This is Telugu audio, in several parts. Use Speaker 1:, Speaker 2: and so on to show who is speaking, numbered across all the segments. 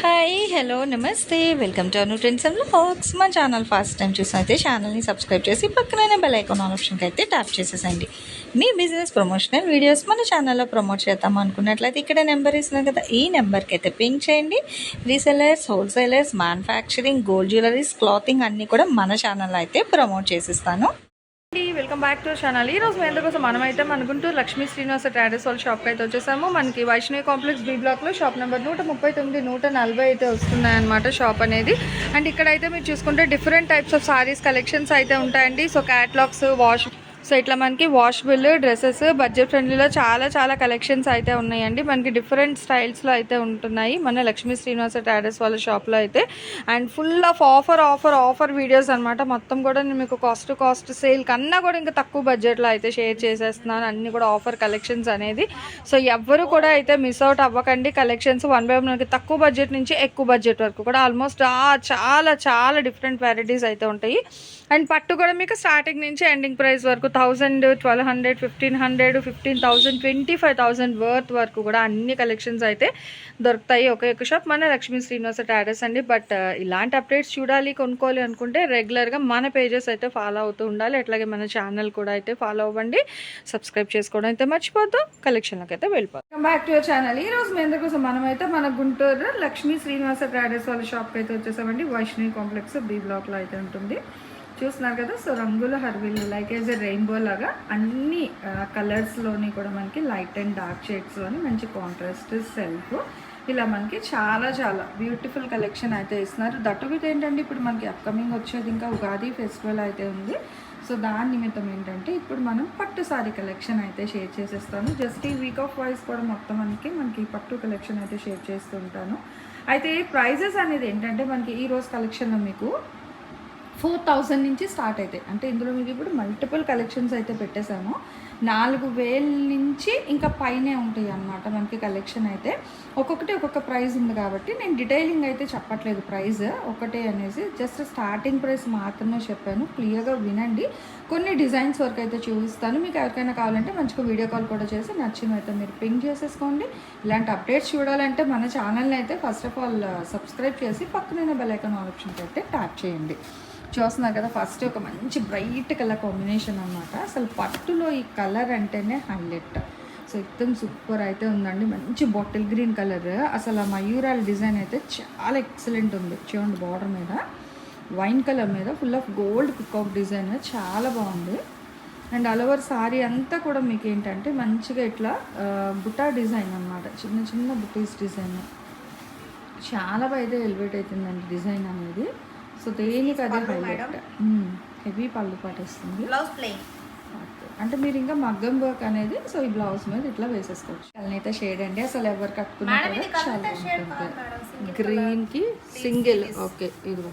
Speaker 1: హాయ్ హలో నమస్తే welcome to Anu trends and vlogs. మా ఛానల్ ఫస్ట్ టైం చూసినైతే ఛానల్ని సబ్స్క్రైబ్ చేసి పక్కనే బెల్ ఐకాన్ ఆప్షన్కి అయితే ట్యాప్ చేసేసండి. మీ బిజినెస్ ప్రమోషనల్ వీడియోస్ మన ఛానల్లో ప్రమోట్ చేద్దాం అనుకున్నట్లయితే ఇక్కడ నెంబర్ ఇస్తున్నాం కదా, ఈ నెంబర్కి అయితే పింక్ చేయండి. Resellers, wholesalers, manufacturing, gold jewelleries, clothing అన్నీ కూడా మన ఛానల్లో అయితే ప్రమోట్ చేసిస్తాను. Welcome back to channel. ఈ రోజు మీ అందరికోసం మనమైతే మన గుంటూరు లక్ష్మీ శ్రీనివాస ట్రేడర్స్ వాళ్ళ షాప్కి అయితే వచ్చేసాము. మనకి వైష్ణవి కాంప్లెక్స్ బి బ్లాక్లో షాప్ నెంబర్ 139, 140 అయితే వస్తున్నాయన్నమాట షాప్ అనేది. అండ్ ఇక్కడైతే మీరు చూసుకుంటే different types of saris collections అయితే ఉంటాయండి. సో క్యాటలాగ్స్, సో ఇట్లా మనకి వాషబుల్ డ్రెస్సెస్ బడ్జెట్ ఫ్రెండ్లీలో చాలా కలెక్షన్స్ అయితే ఉన్నాయండి. మనకి డిఫరెంట్ స్టైల్స్లో అయితే ఉంటున్నాయి మన లక్ష్మీ శ్రీనివాస ట్రేడర్స్ వాళ్ళ షాప్లో అయితే. And full of offer videos అనమాట. మొత్తం కూడా నేను మీకు కాస్ట్ సేల్ కన్నా కూడా ఇంకా తక్కువ బడ్జెట్లో అయితే షేర్ చేసేస్తున్నాను. అన్నీ కూడా ఆఫర్ కలెక్షన్స్ అనేది. సో ఎవ్వరు కూడా అయితే మిస్ అవుట్ అవ్వకండి. కలెక్షన్స్ వన్ బై వన్ మనకి తక్కువ బడ్జెట్ నుంచి ఎక్కువ బడ్జెట్ వరకు కూడా ఆల్మోస్ట్ చాలా డిఫరెంట్ వెరైటీస్ అయితే ఉంటాయి. అండ్ పట్టు కూడా మీకు స్టార్టింగ్ నుంచి ఎండింగ్ ప్రైస్ వరకు 1000, 1200, 1500, 15,000, 25,000 వర్త్ వరకు కూడా అన్ని కలెక్షన్స్ అయితే దొరుకుతాయి ఒకే ఒక షాప్ మన లక్ష్మీ శ్రీనివాస ట్రేడర్స్ అండి. బట్ ఇలాంటి అప్డేట్స్ చూడాలి, కొనుక్కోవాలి అనుకుంటే రెగ్యులర్గా మన పేజెస్ అయితే ఫాలో అవుతూ ఉండాలి. అట్లాగే మన ఛానల్ కూడా అయితే ఫాలో అవ్వండి. సబ్స్క్రైబ్ చేసుకోవడం అయితే మర్చిపోద్దాం. కలెక్షన్లోకి అయితే వెళ్ళిపోతాం. Welcome back to your channel. ఈ రోజు మీ అందరికోసం మనమైతే మన గుంటూరు లక్ష్మీ శ్రీనివాస ట్రేడర్స్ వాళ్ళ షాప్కి అయితే వచ్చేసామండి. వైష్ణవి కాంప్లెక్స్ బి బ్లాక్లో అయితే ఉంటుంది. చూస్తున్నారు కదా. సో రంగుల హర్విల్లు లైక్ యాజ్ ఎ రెయిన్బో లాగా అన్ని కలర్స్లోని కూడా మనకి లైట్ అండ్ డార్క్ షేడ్స్లోని మంచి కాంట్రాస్ట్ సెల్ఫ్ ఇలా మనకి చాలా బ్యూటిఫుల్ కలెక్షన్ అయితే ఇస్తున్నారు. దట్ విత్ ఏంటంటే ఇప్పుడు మనకి అప్కమింగ్ వచ్చేది ఇంకా ఉగాది ఫెస్టివల్ అయితే ఉంది. సో దాని నిమిత్తం ఏంటంటే ఇప్పుడు మనం పట్టు సారీ కలెక్షన్ అయితే షేర్ చేసేస్తాను. జస్ట్ ఈ వీక్ ఆఫ్ వైజ్ కూడా మొత్తం మనకి పట్టు కలెక్షన్ అయితే షేర్ చేస్తూ ఉంటాను. అయితే ప్రైజెస్ అనేది ఏంటంటే మనకి ఈరోజు కలెక్షన్లో మీకు 4,000 నుంచి స్టార్ట్ అవుతాయి. అంటే ఇందులో మీకు ఇప్పుడు మల్టిపుల్ కలెక్షన్స్ అయితే పెట్టేశాము. 4,000 నుంచి ఇంకా పైనే ఉంటాయి అన్నమాట మనకి కలెక్షన్ అయితే. ఒక్కొక్కటి ఒక్కొక్క ప్రైస్ ఉంది కాబట్టి నేను డీటెయిలింగ్ అయితే చెప్పట్లేదు ప్రైస్ ఒకటే అనేసి, జస్ట్ స్టార్టింగ్ ప్రైస్ మాత్రమే చెప్పాను. క్లియర్గా వినండి. కొన్ని డిజైన్స్ వరకు అయితే చూపిస్తాను. మీకు ఎవరికైనా కావాలంటే మంచిగా వీడియో కాల్ కూడా చేసి నచ్చినైతే మీరు పింక్ చేసేసుకోండి. ఇలాంటి అప్డేట్స్ చూడాలంటే మన ఛానల్ని అయితే ఫస్ట్ ఆఫ్ ఆల్ సబ్స్క్రైబ్ చేసి పక్కన బెల్ ఐకాన్ ఆప్షన్కి అయితే ట్యాప్ చేయండి. చూస్తున్నారు కదా, ఫస్ట్ ఒక మంచి బ్రైట్ కలర్ కాంబినేషన్ అనమాట. అసలు పట్టులో ఈ కలర్ అంటేనే హైలైట్. సో ఎక్దమ్ సూపర్ అయితే ఉందండి. మంచి బాటిల్ గ్రీన్ కలర్. అసలు ఆ మయూరాల డిజైన్ అయితే చాలా ఎక్సలెంట్ ఉంది. చూడండి, బార్డర్ మీద వైన్ కలర్ మీద full of gold peacock design చాలా బాగుంది. అండ్ ఆల్ ఓవర్ సారీ అంతా కూడా మీకు ఏంటంటే మంచిగా ఇట్లా బుటా డిజైన్ అనమాట. చిన్న బుటీస్ డిజైన్ చాలా బాగా ఎలివేట్ అవుతుందండి డిజైన్ అనేది. సో దేనికి అదే హైలైట్. హెవీ పళ్ళు పాటిస్తుంది. బ్లౌజ్ ప్లెయిన్ అంటే మీరు ఇంకా మగ్గం వర్క్ అనేది సో ఈ బ్లౌజ్ మీద ఇట్లా వేసేసుకోవచ్చు. కలనైతే షేడ్ అండి. అసలు ఎవరు కట్టుకున్నా చాలా బాగుంటుంది. గ్రీన్కి సింగిల్ ఓకే ఇదిగో.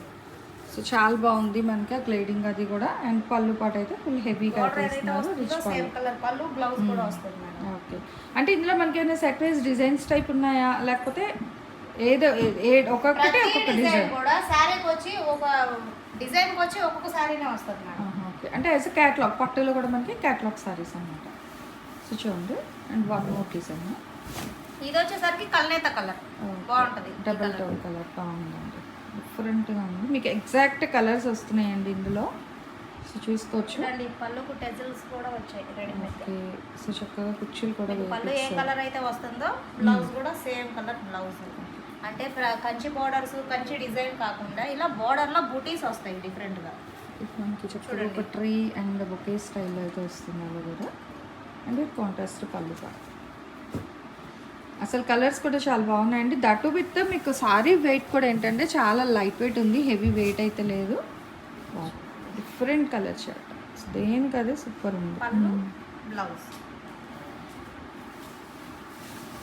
Speaker 1: సో చాలా బాగుంది మనకి ఆ గ్లేడింగ్ అది కూడా. అండ్ పళ్ళు పాటు అయితే ఫుల్ హెవీగా ఇస్తున్నారు. రిచ్ పళ్ళు. ఓకే, అంటే ఇందులో మనకి ఏమైనా సెపరేట్ డిజైన్స్ టైప్ ఉన్నాయా లేకపోతే ఏదో ఒక్కొక్కటి ఒక్కొక్క డిజైన్
Speaker 2: కూడా సారీకి వచ్చి ఒక డిజైన్కి వచ్చి ఒక్కొక్క సారీనే వస్తుంది మేడం.
Speaker 1: ఓకే, అంటే యాజ్ క్యాటలాగ్ పట్టులో కూడా మనకి క్యాటలాగ్ సారీస్ అనమాట. సో చూడండి. అండ్ వన్ మోర్ డిజైన్
Speaker 2: ఇది వచ్చేసరికి కల్నేత కలర్ బాగుంటుంది.
Speaker 1: డబుల్ టోన్ కలర్ బాగుందండి. డిఫరెంట్గా ఉంది. మీకు ఎగ్జాక్ట్ కలర్స్ వస్తున్నాయండి ఇందులో. సో చూసుకోవచ్చు.
Speaker 2: పళ్ళుకు టెజల్స్ కూడా వచ్చాయి రెడీమేడ్.
Speaker 1: ఓకే, సో చక్కగా కుర్చీలు కూడా
Speaker 2: పళ్ళు ఏ కలర్ అయితే వస్తుందో బ్లౌజ్ కూడా సేమ్ కలర్ బ్లౌజ్. అంటే కంచి బోర్డర్స్, కంచి డిజైన్ కాకుండా ఇలా బోర్డర్లో బూటీస్ వస్తాయి డిఫరెంట్గా.
Speaker 1: మనకి చక్కగా ఒక ట్రీ అండ్ బొకే స్టైల్లో అయితే వస్తుంది అలా కూడా. అండ్ కాంట్రాస్ట్ పళ్ళు కూడా. అసలు కలర్స్ కూడా చాలా బాగున్నాయండి. దట్ విత్ మీకు సారీ వెయిట్ కూడా ఏంటంటే చాలా లైట్ వెయిట్ ఉంది. హెవీ వెయిట్ అయితే లేదు. డిఫరెంట్ కలర్ షర్ట్ దేనికి అదే సూపర్ ఉంది.
Speaker 2: Blouse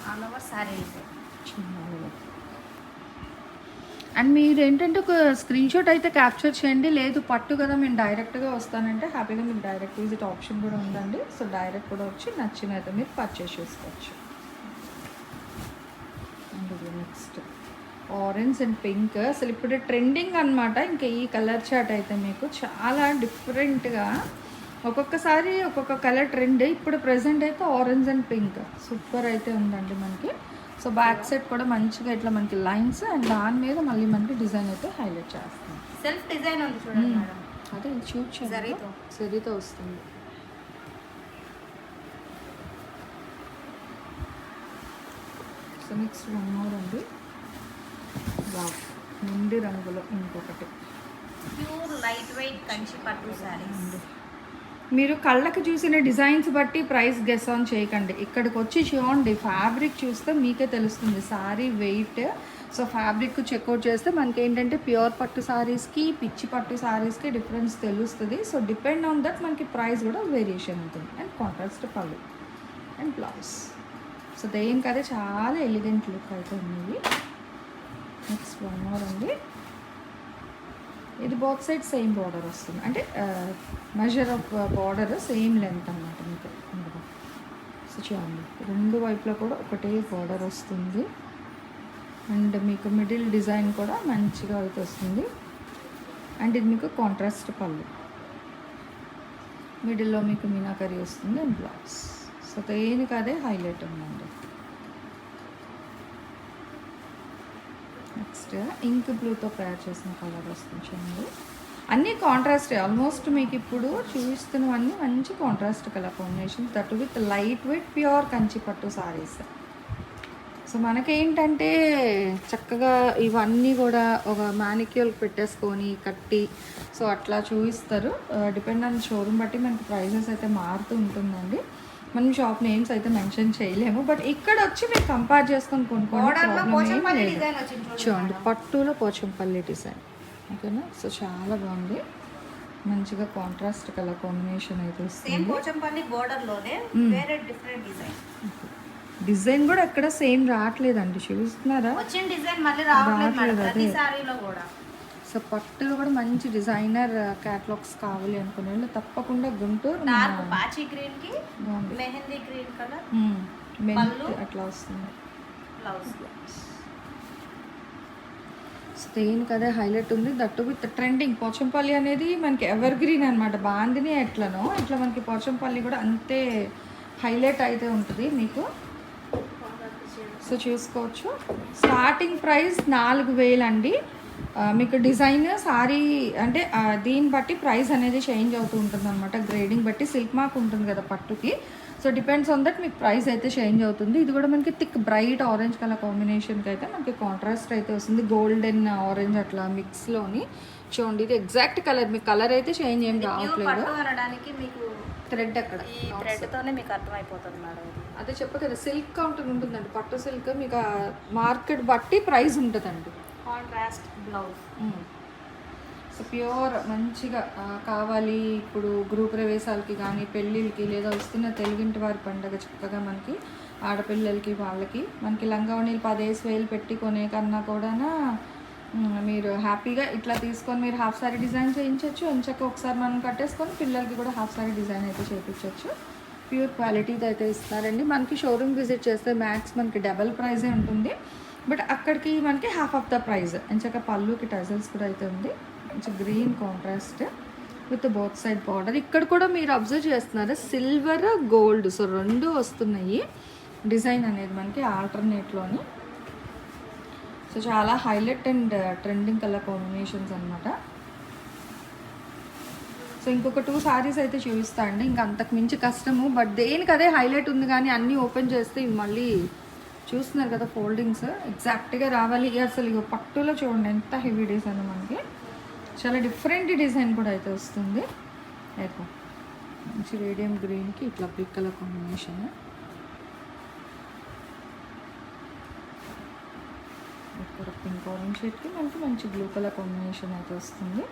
Speaker 2: all over sorry.
Speaker 1: And మీరు ఏంటంటే ఒక స్క్రీన్ షాట్ అయితే క్యాప్చర్ చేయండి. లేదు పట్టు కదా మేము డైరెక్ట్గా వస్తానంటే హ్యాపీగా మీకు డైరెక్ట్ విజిట్ ఆప్షన్ కూడా ఉందండి. సో డైరెక్ట్ కూడా వచ్చి నచ్చినైతే మీరు పర్చేస్ చేసుకోవచ్చు. And next orange and pink అసలు ఇప్పుడు ట్రెండింగ్ అనమాట. ఇంకా ఈ కలర్ చార్ట్ అయితే మీకు చాలా డిఫరెంట్గా ఒక్కొక్కసారి ఒక్కొక్క కలర్ ట్రెండ్. ఇప్పుడు ప్రజెంట్ అయితే ఆరెంజ్ అండ్ పింక్ సూపర్ అయితే ఉందండి మనకి. సో బ్యాక్ సైడ్ కూడా మంచిగా ఇట్లా మనకి లైన్స్ అండ్ దాని మీద మళ్ళీ మనకి డిజైన్ అయితే హైలైట్ చేస్తాం.
Speaker 2: సెల్ఫ్ డిజైన్ ఉంది చూడండి మేడం.
Speaker 1: అదే చూపించాను, జరీతో వస్తుంది. సో నెక్స్ట్ వన్ మోర్ అండి, వావ్ నిండి రంగులో ఇంకొకటి
Speaker 2: ప్యూర్ లైట్ వెయిట్ కంచి పట్టు శారీస్.
Speaker 1: మీరు కళ్ళకి చూసిన డిజైన్స్ బట్టి ప్రైస్ గెస్ ఆన్ చేయకండి, ఇక్కడికి వచ్చి చూడండి, ఫ్యాబ్రిక్ చూస్తే మీకే తెలుస్తుంది sorry wait. So fabric check out చేస్తే మనకి ఏంటంటే ప్యూర్ పట్టు సారీస్కి పిచ్చి పట్టు సారీస్కి డిఫరెన్స్ తెలుస్తుంది. సో డిపెండ్ ఆన్ దట్ మనకి ప్రైస్ కూడా వేరియేషన్ ఉంటుంది. అండ్ కాంట్రాస్ట్ పళ్ళు అండ్ బ్లౌజ్. సో దేనికి అదే చాలా ఎలిగెంట్ లుక్ అయితే ఉంది. నెక్స్ట్ వన్ మోర్ అండి, ఇది బోత్ సైడ్ సేమ్ బార్డర్ వస్తుంది, అంటే measure of border same length అనమాట మీకు. సో చూడండి రెండు వైపులో కూడా ఒకటే బార్డర్ వస్తుంది అండ్ మీకు మిడిల్ డిజైన్ కూడా మంచిగా అయితే వస్తుంది. అండ్ ఇది మీకు కాంట్రాస్ట్ పళ్ళు, మిడిల్లో మీకు మీనాకరీ వస్తుంది అండ్ బ్లౌజ్. సో దేనికి అదే హైలైట్ ఉందండి. నెక్స్ట్ ఇంక్ బ్లూతో తయారు చేసిన కలర్ వస్తుంది చూడండి, అన్నీ కాంట్రాస్ట్. ఆల్మోస్ట్ మీకు ఇప్పుడు చూపిస్తున్నవన్నీ మంచి contrast colour combination, that with light weight pure Kanchi పట్టు సారీస్. సో మనకేంటంటే చక్కగా ఇవన్నీ కూడా ఒక మ్యానిక్యూర్కి పెట్టేసుకొని కట్టి సో అట్లా చూపిస్తారు. డిపెండ్ ఆన్ షోరూమ్ బట్టి మనకి ప్రైజెస్ అయితే మారుతూ ఉంటుందండి. మనం షాప్ నేమ్స్ అయితే మెన్షన్ చేయలేము, బట్ ఇక్కడ వచ్చి మీరు కంపేర్ చేసుకొని కొనుక్కోండి. చూడండి పట్టులో పోచంపల్లి డిజైన్, ఓకేనా. సో చాలా బాగుంది, మంచిగా కాంట్రాస్ట్ కలర్ కాంబినేషన్ అయితే వస్తుంది.
Speaker 2: పోచంపల్లి బోర్డర్ లోనే వేరే డిఫరెంట్ డిజైన్.
Speaker 1: డిజైన్ కూడా ఎక్కడ సేమ్ రావట్లేదండి, చూస్తున్నారా
Speaker 2: వచ్చిన డిజైన్ మళ్ళీ రావట్లేదు ప్రతి సారీలో కూడా.
Speaker 1: సో పట్టులో కూడా మంచి డిజైనర్ క్యాటలాగ్స్ కావాలి అనుకునే వాళ్ళు తప్పకుండా గుంటూరు
Speaker 2: డార్క్ పాచి గ్రీన్ కి మెహందీ గ్రీన్ కలర్
Speaker 1: పళ్ళు అట్లా వస్తుంది
Speaker 2: బ్లౌజ్.
Speaker 1: దేనికి అదే హైలైట్ ఉంది, దట్టు విత్ ట్రెండింగ్. పోచంపల్లి అనేది మనకి ఎవర్ గ్రీన్ అనమాట, బాందిని ఎట్లనో ఇట్లా మనకి పోచంపల్లి కూడా అంతే హైలైట్ అయితే ఉంటుంది మీకు. సో చూసుకోవచ్చు, స్టార్టింగ్ ప్రైస్ 4000 అండి. మీకు డిజైన్ సారీ అంటే దీన్ని బట్టి ప్రైస్ అనేది చేంజ్ అవుతూ ఉంటుంది అనమాట, గ్రేడింగ్ బట్టి. సిల్క్ మార్క్ ఉంటుంది కదా పట్టుకి, సో డిపెండ్స్ ఆన్ దట్ మీకు ప్రైస్ అయితే చేంజ్ అవుతుంది. ఇది కూడా మనకి థిక్ బ్రైట్ ఆరెంజ్ కలర్ కాంబినేషన్కి అయితే మనకి కాంట్రాస్ట్ అయితే వస్తుంది, గోల్డెన్ ఆరెంజ్ అట్లా మిక్స్లోని. చూడండి ఇది ఎగ్జాక్ట్ కలర్, మీకు కలర్ అయితే చేంజ్ ఏం రావట్లేదు. థ్రెడ్ అక్కడ
Speaker 2: థ్రెడ్తోనే మీకు అర్థమైపోతుంది మేడం.
Speaker 1: అదే చెప్ప కదా సిల్క్ కౌంటర్ ఉంటుందండి, పట్టు సిల్క్ మీకు మార్కెట్ బట్టి ప్రైస్ ఉంటుందండి.
Speaker 2: Contrast blouse.
Speaker 1: సో ప్యూర్ మంచిగా కావాలి ఇప్పుడు గృహ ప్రవేశాలకి కానీ పెళ్ళిళ్ళకి లేదా వస్తున్న తెలుగింటి వారి పండుగ చక్కగా మనకి ఆడపిల్లలకి వాళ్ళకి మనకి లంగావణీలు 10,000 పెట్టి కొనే కన్నా కూడా మీరు హ్యాపీగా ఇట్లా తీసుకొని మీరు హాఫ్ సారీ డిజైన్ చేయించవచ్చు. ఎంచక్క ఒకసారి మనం కట్టేసుకొని పిల్లలకి కూడా హాఫ్ సారీ డిజైన్ అయితే చేయించవచ్చు. ప్యూర్ క్వాలిటీతో అయితే ఇస్తారండి. మనకి షోరూమ్ విజిట్ చేస్తే మ్యాక్స్ మనకి డబల్ ప్రైజే ఉంటుంది, బట్ అక్కడికి మనకి హాఫ్ ఆఫ్ ద ప్రైజ్. ఎంచక్క పళ్ళుకి టజల్స్ కూడా అయితే ఉంది, మంచి green contrast with both side border. ఇక్కడ కూడా మీరు అబ్జర్వ్ చేస్తున్నారు సిల్వర్ గోల్డ్, సో రెండు వస్తున్నాయి డిజైన్ అనేది మనకి ఆల్టర్నేట్లోని. సో చాలా highlight and trending colour combinations అనమాట. సో ఇంకొక 2 సారీస్ అయితే చూపిస్తా అండి, ఇంకా అంతకు మించి కష్టము, బట్ దేనికి అదే హైలైట్ ఉంది. కానీ అన్నీ ఓపెన్ చేస్తే మళ్ళీ చూస్తున్నారు కదా ఫోల్డింగ్స్ ఎగ్జాక్ట్గా రావాలి. అసలు ఇక పట్టులో చూడండి ఎంత హెవీ డిజైన్, మనకి చాలా డిఫరెంట్ డిజైన్ కూడా అయితే వస్తుంది. ఏకో మంచి రేడియం గ్రీన్కి ఇట్లా బ్రిక్ కలర్ కాంబినేషన్, ఇక్కడ పింక్ ఆరెంజ్ షేడ్కి మనకి మంచి బ్లూ కలర్ కాంబినేషన్ అయితే వస్తుంది.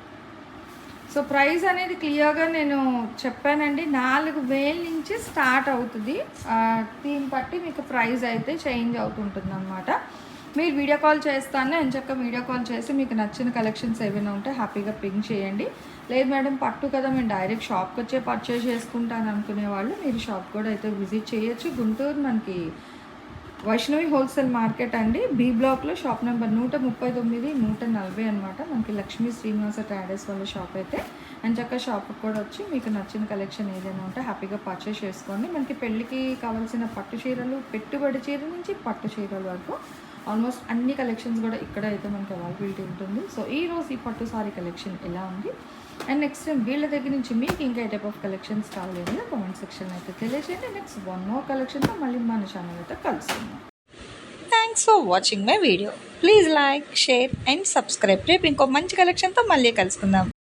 Speaker 1: సో ప్రైస్ అనేది క్లియర్గా నేను చెప్పానండి, 4000 నుంచి స్టార్ట్ అవుతుంది. దీన్ని బట్టి మీకు ప్రైస్ అయితే చేంజ్ అవుతుంటుంది అనమాట. మీరు వీడియో కాల్ చేస్తాను, ఎంచక్క వీడియో కాల్ చేసి మీకు నచ్చిన కలెక్షన్స్ ఏమైనా ఉంటే హ్యాపీగా పింక్ చేయండి. లేదు మేడం పట్టు కదా మేము డైరెక్ట్ షాప్కి వచ్చే పర్చేస్ చేసుకుంటాను అనుకునే వాళ్ళు మీరు షాప్ కూడా అయితే విజిట్ చేయొచ్చు. గుంటూరు మనకి వైష్ణవి హోల్సేల్ మార్కెట్ అండి, బి బ్లాక్లో షాప్ నెంబర్ 139, 140 అనమాట. మనకి లక్ష్మీ శ్రీనివాస ట్రేడర్స్ వాళ్ళ షాప్ అయితే. అండ్ చక్కగా షాప్కి కూడా వచ్చి మీకు నచ్చిన కలెక్షన్ ఏదైనా ఉంటే హ్యాపీగా పర్చేస్ చేసుకోండి. మనకి పెళ్ళికి కావాల్సిన పట్టు చీరలు, పెట్టుబడి చీర నుంచి పట్టు చీరల వరకు ఆల్మోస్ట్ అన్ని కలెక్షన్స్ కూడా ఇక్కడ అయితే మనకి అవైలబిలిటీ ఉంటుంది. సో ఈరోజు ఈ పట్టు సారీ కలెక్షన్ ఎలా ఉంది అండ్ నెక్స్ట్ టైం వీళ్ళ దగ్గర నుంచి మీకు ఇంకా ఏ టైప్ ఆఫ్ కలెక్షన్స్ కావాలి కామెంట్ సెక్షన్ అయితే తెలియజేయండి. నెక్స్ట్ వన్ మోర్ కలెక్షన్తో మళ్ళీ మన ఛానల్ అయితే కలుస్తున్నాం. Thanks for watching my video. Please like, share and subscribe. రేపు ఇంకో మంచి కలెక్షన్తో మళ్ళీ కలుసుకుందాం.